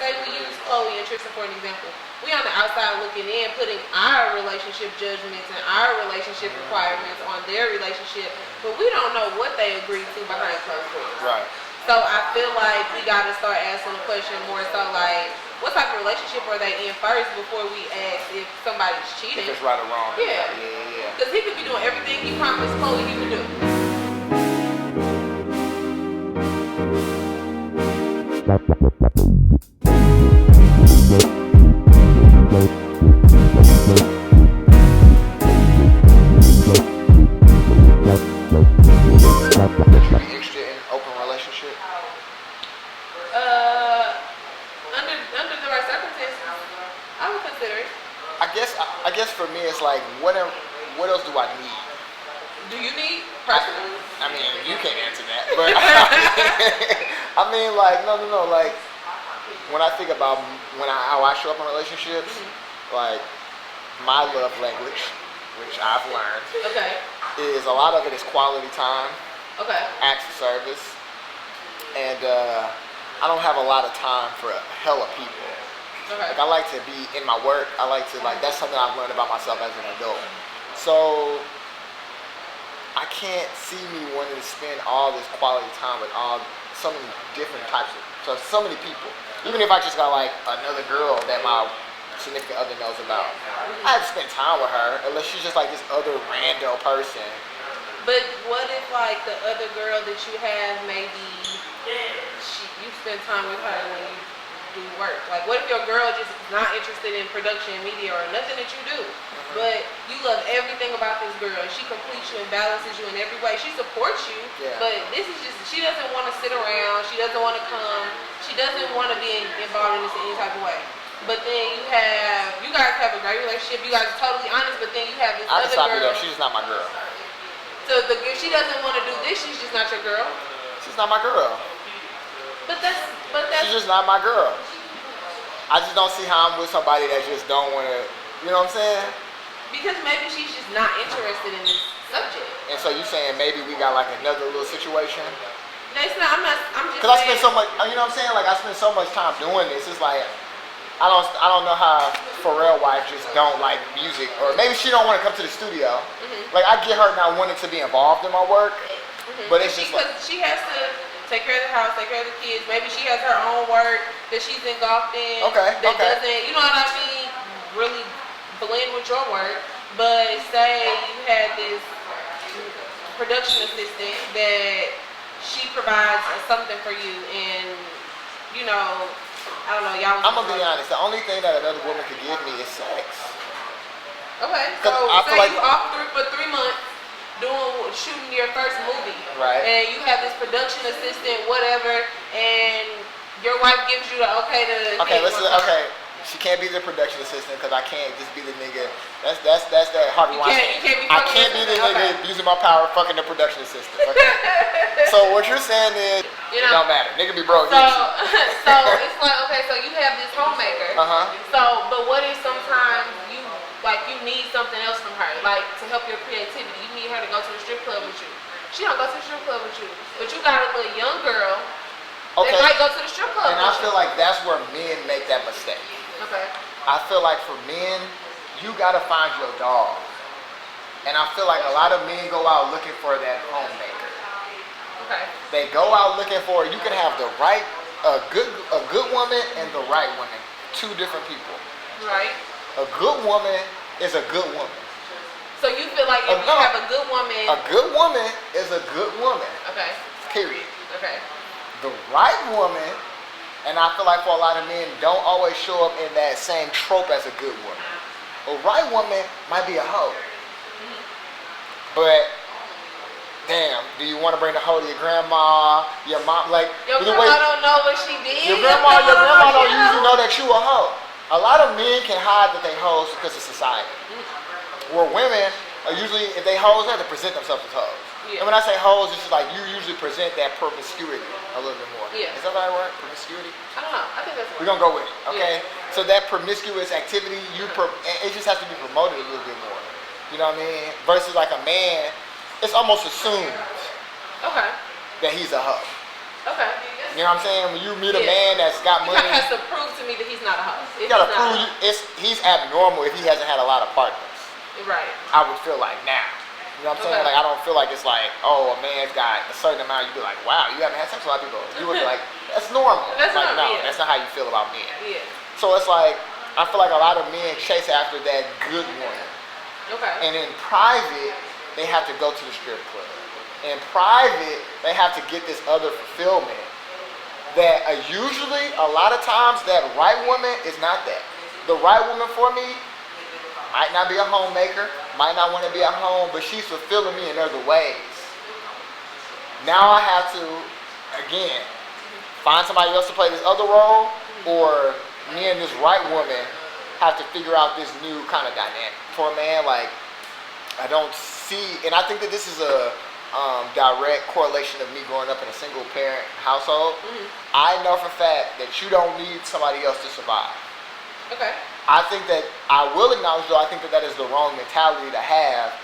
say we use Chloe and Tristan for an example. We on the outside looking in, putting our relationship judgments and our relationship requirements on their relationship, but we don't know what they agreed to behind closed doors. Right. So I feel like we got to start asking the question more so like, what type of relationship are they in first before we ask if somebody's cheating? If it's right or wrong. Yeah. Because he could be doing everything you promised Chloe he would do. Under the right circumstances, I would consider it. I guess for me it's like what else do I need? Do you need personally? I mean, you can't answer that, but I mean, like no, like when I think about how I show up in relationships, like my love language, which I've learned, is a lot of it is quality time, acts of service, and I don't have a lot of time for hella people. Like I like to be in my work. I like to that's something I've learned about myself as an adult. So I can't see me wanting to spend all this quality time with so many different types of so many people. Even if I just got like another girl that my significant other knows about, I have to spend time with her unless she's just like this other rando person. But what if like the other girl that you have maybe you spend time with her when you do work? Like what if your girl just is not interested in production, media, or nothing that you do, but you love everything about this girl. She completes you and balances you in every way. She supports you, but this is just, she doesn't want to sit around. She doesn't want to come. She doesn't want to be involved in this in any type of way. But then you guys have a great relationship. You guys are totally honest, but then you have this other girl. She's just not my girl. So she doesn't want to do this. She's just not your girl. She's not my girl. But that's. She's just not my girl. I just don't see how I'm with somebody that just don't want to. You know what I'm saying? Because maybe she's just not interested in this subject. And so you saying maybe we got like another little situation? No, it's not. I'm just. Because I spend so much. You know what I'm saying? Like I spend so much time doing this. It's like I don't know how Pharrell wife just don't like music, or maybe she don't want to come to the studio. Like I get her not wanting to be involved in my work, but it's just like she has to take care of the house, take care of the kids. Maybe she has her own work that she's engulfed in. That doesn't, you know what I mean, really blend with your work. But say you had this production assistant that she provides something for you, and you know, I don't know, y'all. I'm gonna be honest. The only thing that another woman could give me is sex. Okay, so say like you off for 3 months shooting your first movie, right? And you have this production assistant, whatever, and your wife gives you the okay to. She can't be the production assistant because I can't just be the nigga. That's that Harvey Weinstein. I can't be the nigga abusing my power, fucking the production assistant. Okay. So what you're saying is, it don't matter. Nigga be broke. So it's like, okay, so you have this homemaker. So, but what if sometimes you need something else from her, like to help your creativity? You need her to go to the strip club with you. She don't go to the strip club with you, but you got a little young girl that might go to the strip club. And I feel like that's where men make that mistake. Okay. I feel like for men, you gotta find your dog. And I feel like a lot of men go out looking for that homemaker. Okay. They go out looking for, you can have a good woman and the right woman. Two different people. Right. A good woman is a good woman. So you feel like if you have a good woman. A good woman is a good woman. Okay. Period. Okay. The right woman, and I feel like for a lot of men, don't always show up in that same trope as a good woman. A right woman might be a hoe. But, damn, do you want to bring the hoe to your grandma, your mom? Like, your grandma don't know what she did. Your grandma don't usually know that you a hoe. A lot of men can hide that they hoes because of society. Where women are usually, if they hoes, they have to present themselves as hoes. Yeah. And when I say hoes, it's just like you usually present that promiscuity a little bit more. Yeah. Is that the right word? Promiscuity? I don't know. I think that's We're going to go with it, okay? Yeah. So that promiscuous activity, it just has to be promoted a little bit more. You know what I mean? Versus like a man, it's almost assumed that he's a hoe. Okay. You know what I'm saying? When you meet a man that's got money, he has to prove to me that he's not a hoe. You gotta prove he's abnormal if he hasn't had a lot of partners. Right. I would feel like now. You know what I'm saying? Like I don't feel like it's like, oh, a man's got a certain amount. You'd be like, wow, you haven't had sex with a lot of people. You would be like, that's normal. That's like normal, no, that's not how you feel about men. Yeah. So it's like I feel like a lot of men chase after that good woman. Okay. And in private, they have to go to the strip club. In private, they have to get this other fulfillment. That usually, a lot of times, that right woman is not that. The right woman for me might not be a homemaker, might not want to be at home, but she's fulfilling me in other ways. Now I have to, again, find somebody else to play this other role, or me and this right woman have to figure out this new kind of dynamic. For a man, like, I don't see, and I think that this is a direct correlation of me growing up in a single parent household. Mm-hmm. I know for a fact that you don't need somebody else to survive. Okay. I think that I will acknowledge though, I think that is the wrong mentality to have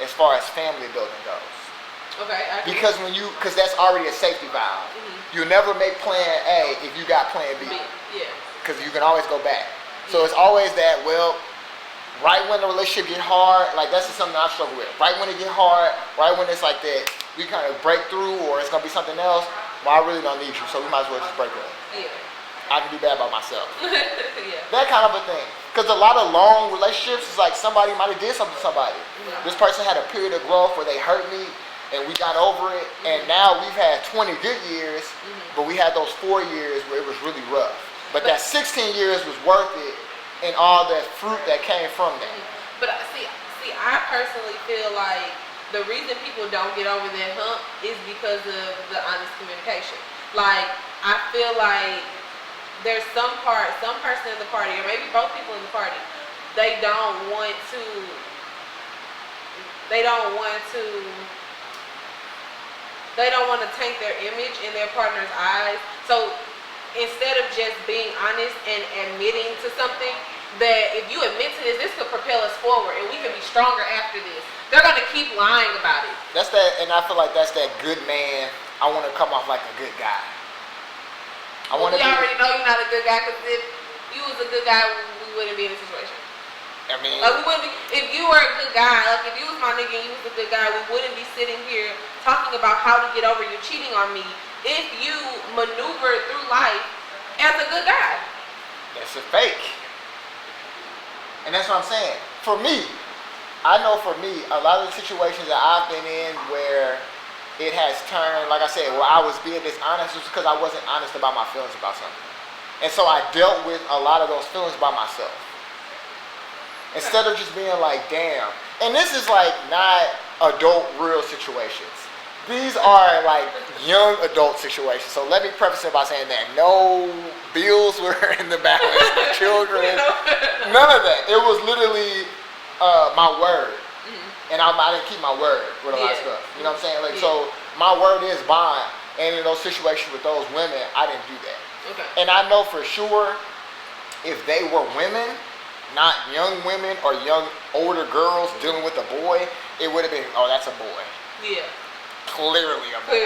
as far as family building goes. Okay. Because because that's already a safety valve. Mm-hmm. You never make plan A if you got plan B. Yeah. Because you can always go back. So it's always that, well, right when the relationship get hard, like that's just something I struggle with. Right when it get hard, right when it's like that, we kind of break through or it's gonna be something else, well, I really don't need you, so we might as well just break up. Yeah. I can do bad by myself. Yeah. That kind of a thing. Because a lot of long relationships is like somebody might have did something to somebody. Mm-hmm. This person had a period of growth where they hurt me and we got over it, and now we've had 20 good years, but we had those 4 years where it was really rough. But that 16 years was worth it. And all that fruit that came from that. But see, I personally feel like the reason people don't get over that hump is because of the honest communication. Like, I feel like there's some person in the party, or maybe both people in the party, they don't want to taint their image in their partner's eyes. So instead of just being honest and admitting to something, that if you admit to this could propel us forward and we can be stronger after this. They're going to keep lying about it. That's that, and I feel like that's that good man. I want to come off like a good guy. We already know you're not a good guy, because if you was a good guy, we wouldn't be in this situation. I mean, like, we wouldn't be, if you were a good guy, like if you was my nigga and you was a good guy, we wouldn't be sitting here talking about how to get over you cheating on me if you maneuvered through life as a good guy. That's a fake. And that's what I'm saying. For me, I know for me, a lot of the situations that I've been in where it has turned, like I said, where I was being dishonest was because I wasn't honest about my feelings about something. And so I dealt with a lot of those feelings by myself. Instead of just being like, damn. And this is like not adult real situations. These are like young adult situations. So let me preface it by saying that no bills were in the balance for children. None of that. It was literally my word. Mm-hmm. And I didn't keep my word with a lot of stuff. You know what I'm saying? Like, so my word is bond. And in those situations with those women, I didn't do that. Okay. And I know for sure if they were women, not young women or young older girls dealing with a boy, it would have been, oh, that's a boy. Yeah. Clearly a boy.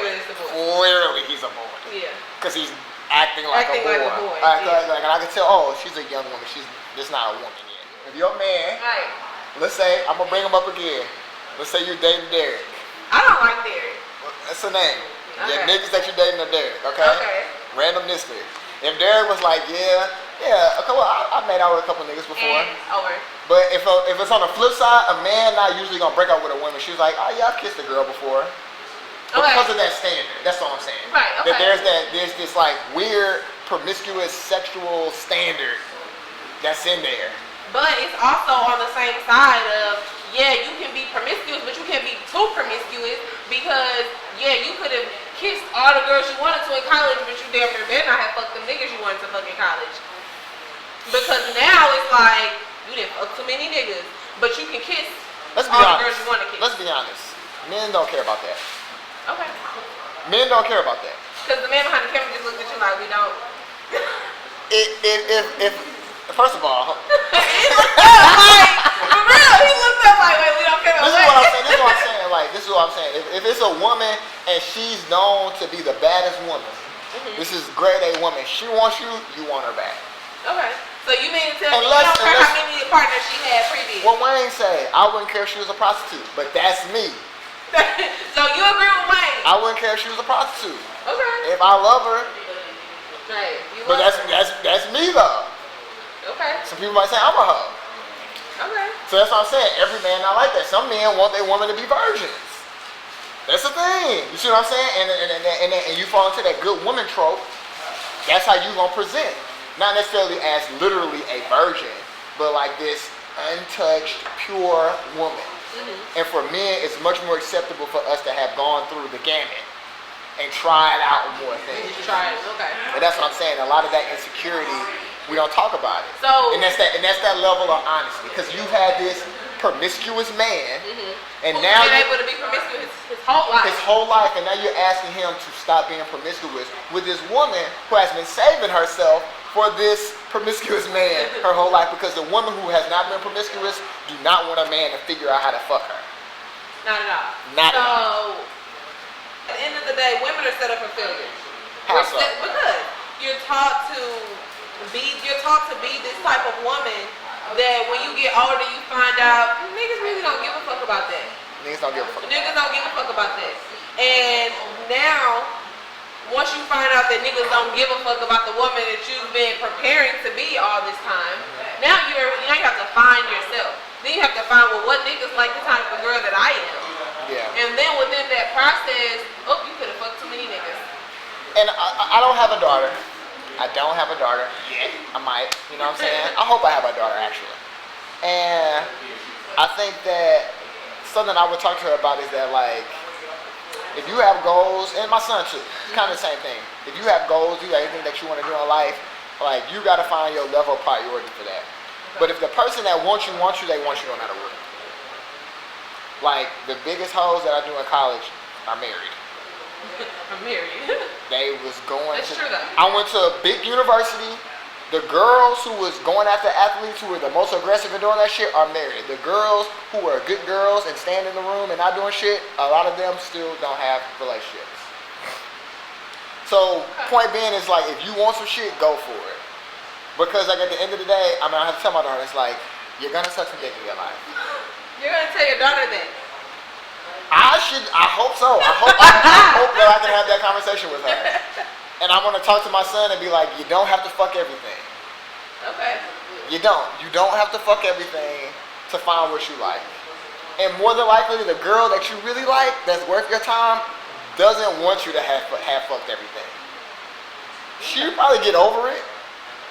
Clearly he's a boy. Yeah. Because he's acting like a boy. Like, and I can tell, oh, she's a young woman. She's just not a woman yet. If your man, right. Let's say, I'm going to bring him up again. Let's say you're dating Derek. I don't like Derek. That's the name. Okay. Yeah, niggas that you're dating are Derek, okay? Okay. Randomness. If Derek was like, I made out with a couple niggas before. Over. But if it's on the flip side, a man not usually going to break up with a woman. She's like, oh yeah, I've kissed a girl before. Because of that standard. That's all I'm saying. Right, okay. That there's this like weird, promiscuous sexual standard that's in there. But it's also on the same side of, you can be promiscuous, but you can't be too promiscuous because, you could have kissed all the girls you wanted to in college, but you damn near better not have fucked them niggas you wanted to fuck in college. Because now it's like, you didn't fuck too many niggas, but you can kiss all the girls you want to kiss. Let's be honest. Men don't care about that. Okay. Men don't care about that. Because the man behind the camera just looked at you like, we don't. If first of all, he looked up like, for real, he looked up like, wait, we don't care about that. This is what I'm saying. If it's a woman and she's known to be the baddest woman, This is grade A woman. She wants you, you want her back. Okay. So you mean to tell me you don't care how many partners she had previous? Well, Wayne say, I wouldn't care if she was a prostitute, but that's me. So you agree with Wayne? I wouldn't care if she was a prostitute. Okay. If I love her. Right. But that's me though. Okay. Some people might say I'm a hoe. Okay. So that's what I'm saying. Every man not like that. Some men want their woman to be virgins. That's the thing. You see what I'm saying? And you fall into that good woman trope. That's how you gonna present. Not necessarily as literally a virgin, but like this untouched, pure woman. And for men, it's much more acceptable for us to have gone through the gamut and tried out more things. Try it. Okay. And that's what I'm saying. A lot of that insecurity, we don't talk about it. So, and that's that level of honesty, because you've had this promiscuous man, and who's now been able to be promiscuous his whole life. His whole life, and now you're asking him to stop being promiscuous with this woman who has been saving herself for this promiscuous man her whole life, because the woman who has not been promiscuous do not want a man to figure out how to fuck her. Not at all. Not at all. So, at the end of the day, women are set up for failure. How so? Because you're taught to be this type of woman that when you get older, you find out niggas really don't give a fuck about that. Niggas don't give a fuck. Niggas don't give a fuck about that. And now, once you find out that niggas don't give a fuck about the woman that you've been preparing to be all this time, now you have to find yourself. Then you have to find, well, what niggas like the type of girl that I am. Yeah. And then within that process, you could have fucked too many niggas. And I don't have a daughter. I don't have a daughter yet. I might. You know what I'm saying? I hope I have a daughter, actually. And I think that something I would talk to her about is that, like, if you have goals, and my son too, it's kind of the same thing. If you have goals, you have anything that you want to do in life, like, you got to find your level of priority for that. But if the person that wants you, they want you no matter what. Like, the biggest hoes that I do in college are married. I'm married. They was going That's true though. I went to a big university. The girls who was going after athletes who were the most aggressive in doing that shit are married. The girls who are good girls and stand in the room and not doing shit, a lot of them still don't have relationships. So, point being is, like, if you want some shit, go for it. Because, like, at the end of the day, I have to tell my daughter, it's like, you're gonna suck some dick in your life. You're gonna tell your daughter that? I hope so. I hope that I can have that conversation with her. And I want to talk to my son and be like, you don't have to fuck everything. Okay. You don't. You don't have to fuck everything to find what you like. And more than likely, the girl that you really like, that's worth your time, doesn't want you to have fucked everything. She'll probably get over it,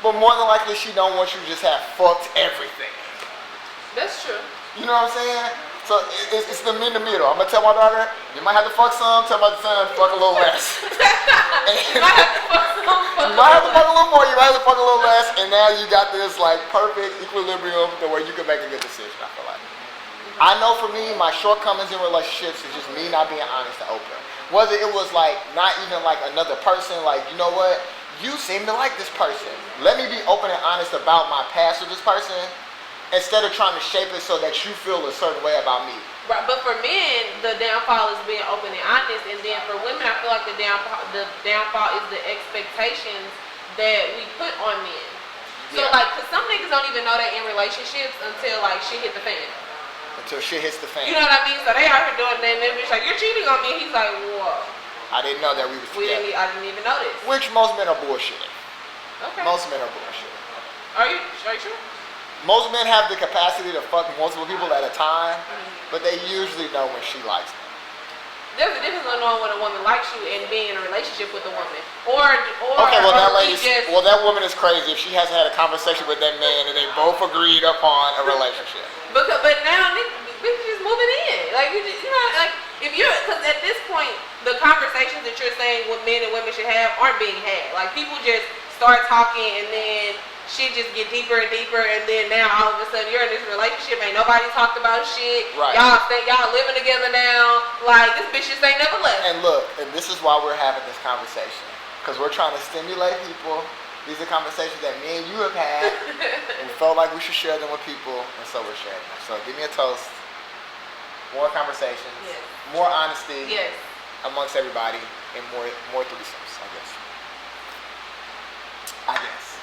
but more than likely, she don't want you to just have fucked everything. That's true. You know what I'm saying? So it's the middle. I'm gonna tell my daughter, you might have to fuck some. Tell my son, fuck a little less. You might have to fuck some. You might have to fuck a little more. You might have to fuck a little less, and now you got this like perfect equilibrium to where you can make a good decision. I feel like. I know for me, my shortcomings in relationships is just me not being honest and open. Whether it was like not even like another person, like, you know what, you seem to like this person. Let me be open and honest about my past with this person, instead of trying to shape it so that you feel a certain way about me. Right, but for men, the downfall is being open and honest, and then for women, I feel like the downfall is the expectations that we put on men. So, like, cause some niggas don't even know that in relationships until like shit hit the fan. Until shit hits the fan. You know what I mean? So they out here doing that, and then bitch like, you're cheating on me. And he's like, whoa. I didn't know that we was together. I didn't even know this. Which most men are bullshitting. Okay. Most men are bullshitting. Are you sure? Most men have the capacity to fuck multiple people at a time, but they usually know when she likes them. There's a difference on knowing when a woman likes you and being in a relationship with a woman. That woman is crazy if she hasn't had a conversation with that man and they both agreed upon a relationship. But now bitches just moving in. Like, because at this point, the conversations that you're saying what men and women should have aren't being had. Like, people just start talking and then shit just get deeper and deeper, and then now all of a sudden you're in this relationship, ain't nobody talked about shit. Right. Y'all living together now. Like, this bitch just ain't never left. And look, and this is why we're having this conversation, because we're trying to stimulate people. These are conversations that me and you have had, and we felt like we should share them with people, and so we're sharing them. So give me a toast. More conversations. Yes. More honesty. Yes. Amongst everybody, and more threesomes, I guess. I guess.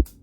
Yes.